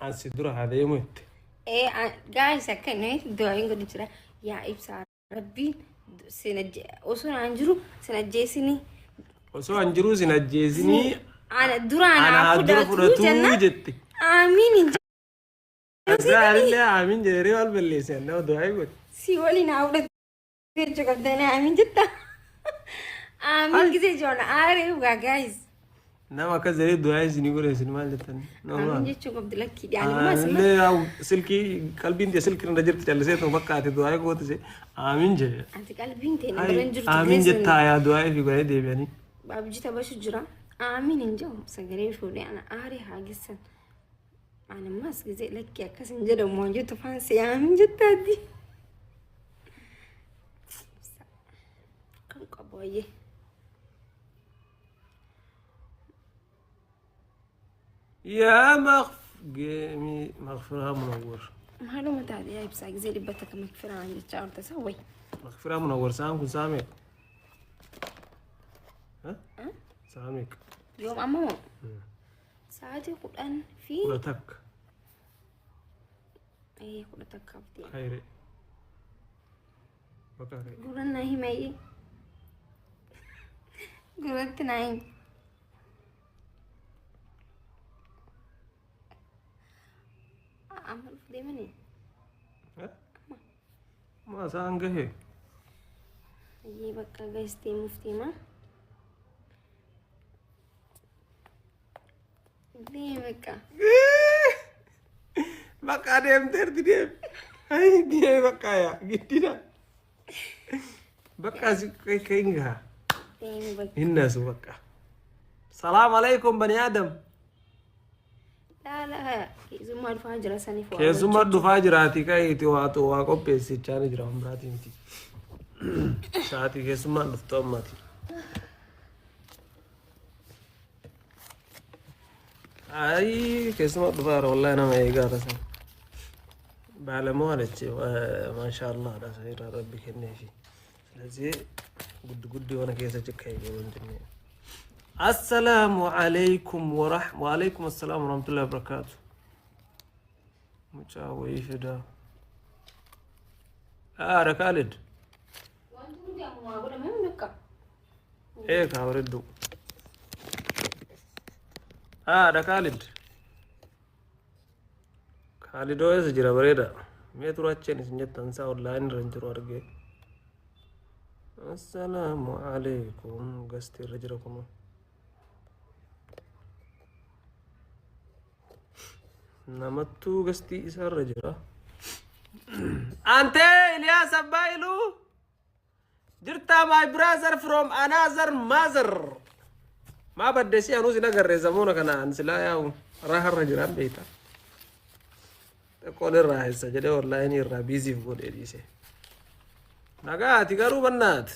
أنسدرا هذا يموت. إيه جايز أكنه دعين قد ترى يا إبصار ربي سنج وصل عنجرو سنجيسني. وسو أنجروز نجزني. أنا درا أنا أنا هدرا أفضل فرتو جتي. آمين. أزعل الله آمين جري والبليسين نو دعاء. سيولي نعود ترجع قدنا آمين جدا. آمين كذا جونا عارف جايز. نما كذا دعاء سنيقول سنما جتني. آمين جت شو قبل لك كده يعني ما سمع. لا أو سلكي قلبي إنتي سلكي نرجع تجلسه تو بكا تدعاء قوت سي آمين جي. أنت قلبي إنتي نبرنجر آمين جتا يا دعاء في قاعد يبيني. بابجي تباش جرا آمين إنجو سجري شوري أنا أعرف حاجة أنا ما أسكت لك يا كسن جدا موجود فانسي آمين جتا دي كم كبوية يا مغفرة منور. معلومة هذه يا بس زي اللي بتك مغفرة عن الشعر تسوي. مغفرة منور سامك سامك. ها؟ سامك. يوم أمامه. ساعتي قرآن في. قرتك. أيه قرتك كابتن. خيري. بكا خير. قرنا هي ماي. قرت نايم. عمل في مني. ها؟ ما سانجه. أيه بكا جايستي مفتي ما. دي بكا. بكا ديم ترتي ديم. هاي دي بكا يا جدينا. بكا كينغها. دي بكا. الناس بكا. السلام عليكم بني آدم. لا زما الفاجر سني فوق كيسوما دفاجراتي كاي تواتو واقو بيسي تشاني جرام براتي متي ساعتي كيسوما دفتوم ماتي اي كيسوما دفار والله انا ما يقارا سن بعلمو عليك ما شاء الله ده خير ربي كني في لذي قد وانا كيسا جكاي يقولون جنيه السلام عليكم وعليكم السلام ورحمة الله وبركاته متشاوي فدا أنا خالد وانتم جاموا ما أقول ما مكة إيه كاوردو أنا خالد هو سجرا بريدا مي تروحين سنجت تنسى أونلاين رنجرو أرجع السلام عليكم قستي رجلكم نمتو قستي إسار رجرا أنت إلياس أبايلو جرتا my brother from another mother ما بدي شيء أنو سنا قرر زمونا كنا أنسلا يا راح الرجران بيتا تقول الراح السجدة والله إني الرابيزي فقول إليسه نقاتي قارو بنات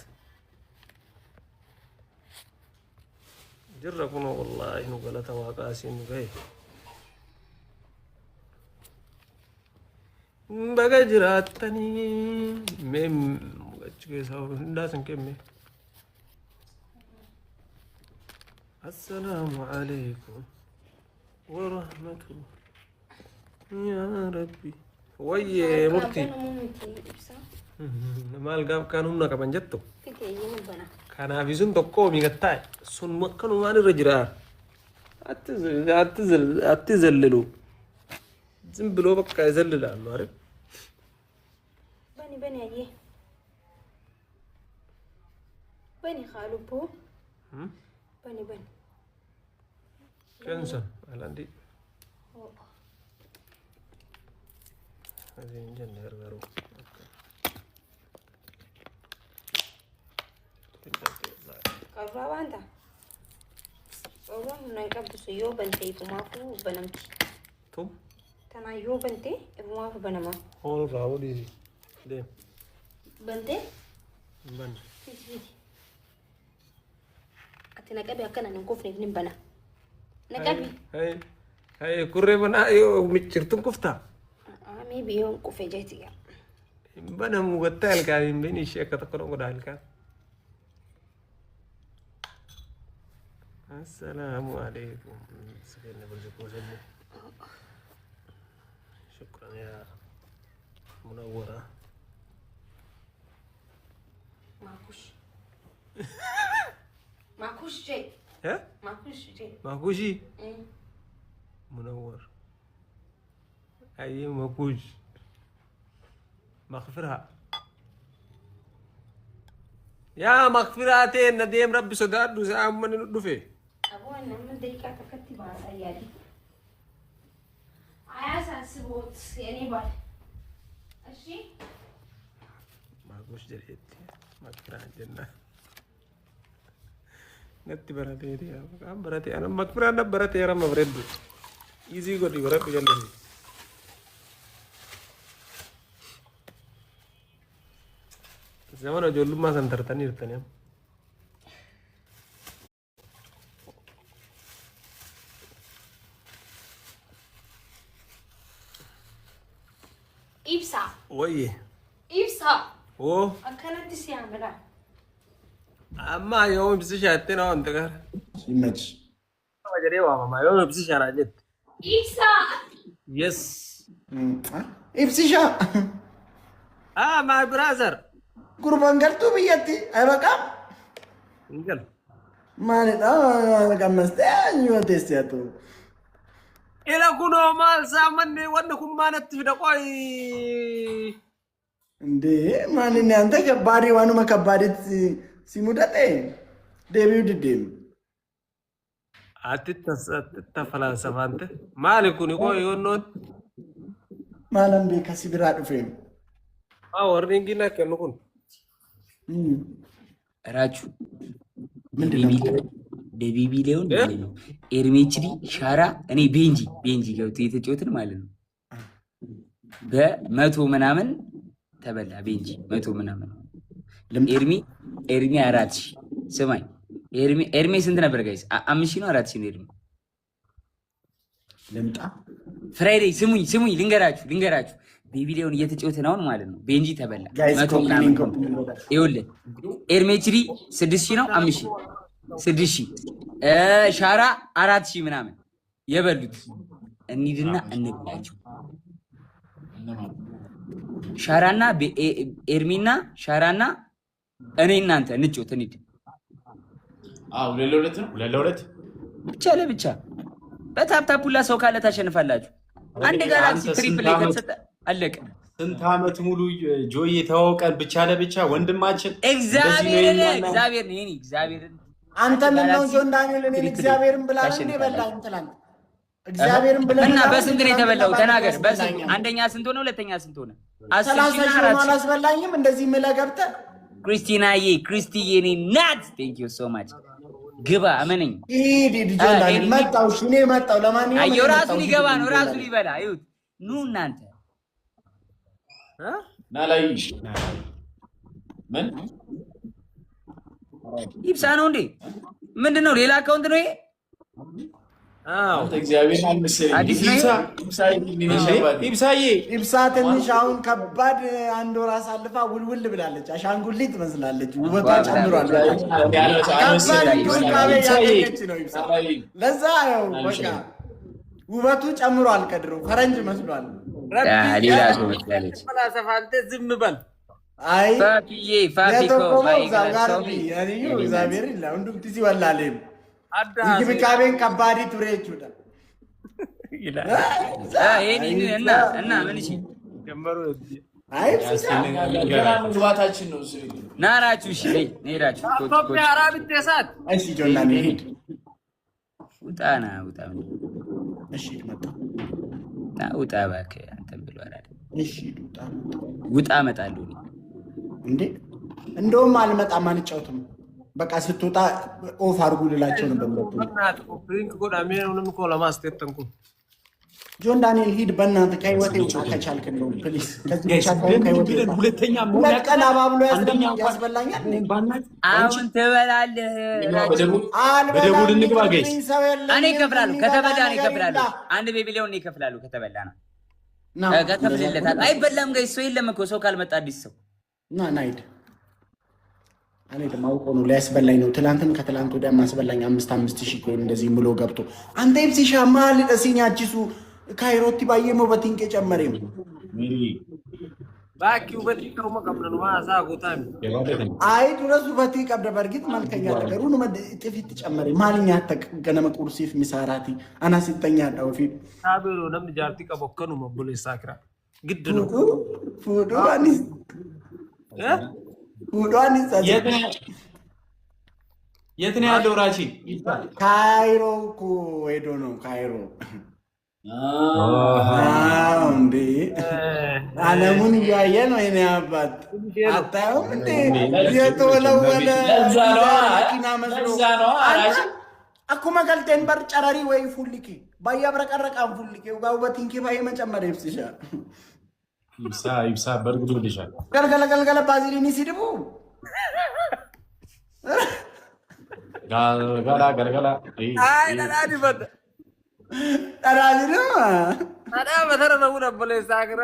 جرا كنو والله إنو قلتا واقاسي إنو قاي بقى جراتني مم مقاتشكي ساورو هنداسن كمي السلام عليكم ورحمة الله يا ربي وي مرتي maal gaaf kan humna qaban jettu kanaaf isun tokko migattaay sun makkanumaan irra jira atti zallilu ዝም ብሎ በቃ ይዘልላሉ አይደል بني أيه بني خالبو بني كنسن عندي هذه جنة غيره كرفا وانتا والله من يقبض سيو بنتي فماكو بنمتي توم تنا يو بنتي فماكو بنما هون راو دي دي بنتي بن فيدي أتنا قبي أكنا نكوفني بنم بنا نقبي هاي كوري بنا يو ميتشرتون كفتا مي بيوم كوفي جاتي بنا مغتال كان بيني شيكا تقرأ قدال كان السلام عليكم سكينة برزقو سلم شكرا يا منورة. ماكوش شيء. ها؟ ماكوش شيء. ماكوشي؟ منور. أي ماكوش. مغفرها. يا مغفراتين نديم ربي صداد وسام من ندفه. أبو أنا من دقيقة كتب على أيادي. عايز أسبوت يعني بعد. أشي؟ ماكوش جريت. مغفرات جنة. نتي براتي يا كم براتي أنا مغفرات نبراتي يا رام بريد. إيزي قدي براتي جنة. زمان أجول ما سنتر تاني رتانيام. إبسا. ويه. إبسا. أوه. أكلت سيامرا. أما يوم بس شاتين أو أنت كار. يمج. ما جري وما يوم بس شارع جد. إبسا. يس. إبسيشا. ما برازر. قربان قلتو بيتي أي بقى إنجل. ما نتا كم مستعجل تيستياتو إلى كونو مال سامني ونكم ما نتفيد قوي. دي ما نني كباري وانو ما كباري سيموداتي ديبيو ديم فلسفة أنت مالك كوني قوي يونون. ما لم بيكسي براد فين ورنينجينا كنكون. راجو ደቢቢ ሊሆን ማለት ነው። ኤርሜችዲ ሻራ እኔ ቤንጂ ገብቶ የተጫወትን ማለት ነው። በመቶ ምናምን ተበላ ቤንጂ 100 ምናምን። ኤርሚ 4000 ስማኝ፣ ኤርሚ ስንት ነበር ጋይስ? 5000 ነው 4000 ነው ኤርሚ። ልምጣ ፍራይዴ ስሙኝ ልንገራችሁ ቤቢ ሊሆን እየተጫወትን አሁን ማለት ነው። ቤንጂ ተበላ 100 ምናምን። ይኸውልህ ኤርሜችዲ 6000 ነው 5000 6000 ሻራ 4000 ምናምን የበሉት። እንሂድና እንብላቸው። ሻራና ኤርሚና ሻራና እኔ እናንተ እንጫወት እንሂድ። ለሁለት ነው ለሁለት ብቻ ለብቻ በታፕታፕ ሁላ ሰው ካለ ታሸንፋላችሁ። አንድ ጋላክሲ ትሪፕል ላይ ከተሰጠ አለቀ። ስንት ዓመት ሙሉ ጆይ ተዋውቀን ብቻ ለብቻ ወንድማችን እግዚአብሔርን አንተ ምን ነው ጆን ዳንኤል እኔ እግዚአብሔርን ብላል እንደ በላኝ ትላንት እግዚአብሔርን ብለህ እና በስንት ነው የተበላው? ተናገር። በስንት አንደኛ ስንት ሆነ? ሁለተኛ ስንት ሆነ? 10 ሺህ አላስበላኝም። እንደዚህ ምለህ ገብተህ ክርስቲዬ እኔ ናት። ቴንክ ዩ ሶ ማች። ግባ አመነኝ። ጆን ዳንኤል መጣው። እኔ መጣው። ለማንኛውም አየው ራሱ ሊገባ ነው፣ ራሱ ሊበላ። ይሁት ኑ እናንተ ናላይሽ ምን ይብሳ ነው እንዴ? ምንድነው? ሌላ አካውንት ነው ይሄ? አንተ እግዚአብሔር አልመሰለኝ። ኢብሳ ትንሽ አሁን ከባድ አንድ ወር አሳልፋ ውልውል ብላለች። አሻንጉሊት ትመስላለች። ውበቷ ጨምሯል። ለዛ ያው በቃ ውበቱ ጨምሯል። ቀድሮ ፈረንጅ መስሏል። ሌላ ሰው መስላለች። ዝም በል አይ ፋፊኮ እግዚአብሔር ይላል እንዱም ትሲ ወላለም እንክብካቤን ከባዲ ቱሬ ቹዳ እና ምን እሺ ጀመሩ። አይ ግባታችን ነው ናራችሁ። እሺ ነይራችሁ ኢትዮጵያ አራብ ተሳት እሺ ጆና ነይድ ውጣና እሺ መጣ ውጣ እባክህ አንተም ብሎ አላለ። እሺ ውጣ እመጣለሁ እንዴ እንደውም አልመጣም አንጫወትም። በቃ ስትወጣ ኦፍ አድርጉ ልላቸው ነበር። ፕሪንክ ጎዳሜ ነው እኮ ለማስተተንኩ ጆን ዳንኤል ሂድ በእናትህ ከህይወቴ ውጣ ከቻልክ ነው ፕሊዝ። ከዚህ ከህይወቴ ሁለተኛ ቀን አባብሎ ያስበላኛል። አሁን ትበላለህ። በደቡብ እንግባ ጋይስ። እኔ እከፍላለሁ ከተበላ እኔ እከፍላለሁ። አንድ ቤቢ ሊሆን እኔ እከፍላለሁ ከተበላ ነው ከከፍልለታል። አይበላም ጋይስ። ሰው የለም እኮ ሰው ካልመጣ አዲስ ሰው ናይድ እኔ ደግሞ አውቆ ነው ሊያስበላኝ ነው። ትላንትም ከትላንት ወዲያ ማስበላኝ 5,000 ኮይን እንደዚህ ሙሉ ገብቶ አንተ ይብሲሻ ማል እሲኛ አቺሱ ካይሮቲ ባየሞ በቲንቄ ጨመሬም ባኪ ውበት ከውማ ቀብረን ዋሳ ጎታሚ አይ ድረስ ውበት ቀብረ በርግጥ መልከኛ ነገሩ ነው ጥፊት ጨመሬ ማልኛ ተገነመ ቁርሲፍ ሚሳራቲ አናሲተኛ ዳውፊ ታበሮ ነም ጃርቲ ቀበከኑ መብሎ ይሳክራ ግድ ነው ፉዶአኒስ ፉዶአኒስ የት ነው ያለው ራቺ? ካይሮ እኮ ሄዶ ነው ካይሮ። እንዴ ዓለሙን እያየ ነው የኔ አባት። አታየውም እንዴ የተወለወለ መኪና መስሎ አኩማ ገልቴን በር ጨረሪ ወይ ፉልኪ ባያብረቀረቃም ፉልኪ ጋው በቲንኪ ባይ መጨመር ይብስሻል። ይብሳ በርግዱ ልሻል ገልገለ ባዚሊኒ ሲድቡ ገላ አይ ለላዲ በደ አራዲና አዳ በተረ ነው ነበር ሳክራ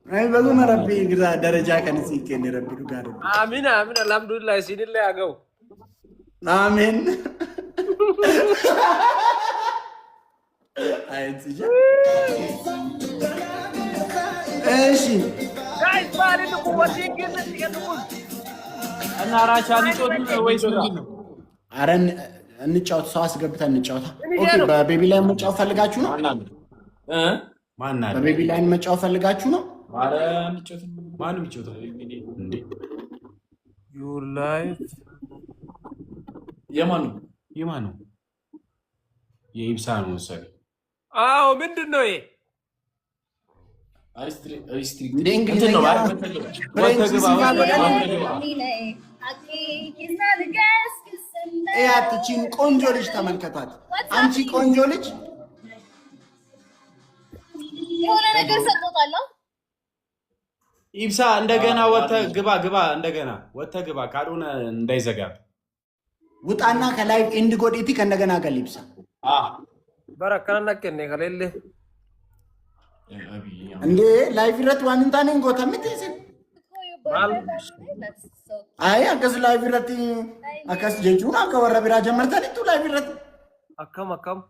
አይ በጉ መረቢ ግራ ደረጃ ከንሲ ከኔ ረብዱ ጋር አሚን አሚን አልহামዱሊላህ ሲድላ ያገው አሜን አይትጂ እሺ ጋይስ ባሪን ቁወቲ ግን ይገድኩን እና ራቻ ሊጦት ወይስ ምንድነው? አረን እንጫወት ሰው አስገብተን እንጫወታ። ኦኬ በቤቢ ላይ መጫወት ፈልጋችሁ ነው? ማን አለ? በቤቢ ላይ መጫወት ፈልጋችሁ ነው? አረ እንጫወት ማንም ይጫወት እንዴ ዩር ላይፍ የማን ነው? የኢብሳ ነው መሰለኝ። አዎ ምንድነው ይሄ? ሪስትሪክት እንግሊዝ ነው ያትቺን ቆንጆ ልጅ ተመልከቷት። አንቺ ቆንጆ ልጅ የሆነ ነገር ሰጥቶታል። ኢብሳ እንደገና ወጥተህ ግባ እንደገና ወጥተህ ግባ ካልሆነ እንዳይዘጋብ ውጣና ከላይቭ ኤንድ ጎዲቲ ከእንደገና ገሊብሳ በረከና ከነ ከሌለ እንዴ ላይቭ ረት ዋንንታኔን ጎተምት ይስል አይ አከስ ላይቭ ረት አከስ ጀቹን አከወረ ቢራ ጀመርተን ቱ ላይቭ ረት አከም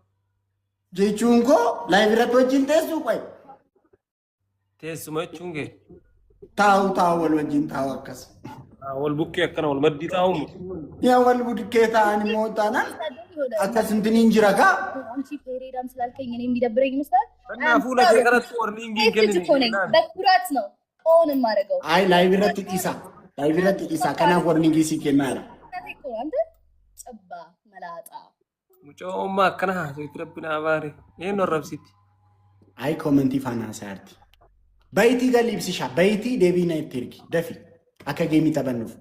ጀቹን ኮ ላይቭ ረት ወጅን ተሱ ቆይ ተስመቹንጌ ታው ወልወጅን ታው አከስ ወል ቡክ ያከና ወል መዲ ታው ያ ወል ቡድኬታ አን ሞታና አከስ እንትን እንጅራካ አንቺ ፔሬዳም ስላልከኝ እኔ የሚደብረኝ መስላል እና ፉለ ከቀረጥ ወርኒንግ ይገኝ በኩራት ነው ኦን ማረገው አይ ላይቭ ረት ኢሳ ከና ወርኒንግ ሲከና አንተ ጸባ መላጣ ሙጮማ ከና ይትረብና ባሪ ይሄን ነው ረብሲት አይ ኮሜንቲ ፋና ሳርቲ ባይቲ ገሊብስሻ ባይቲ ዴቢና ይትርኪ ደፊ አከጌሚ ተበንፉ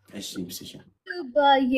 እሺ ብስሻ ባዬ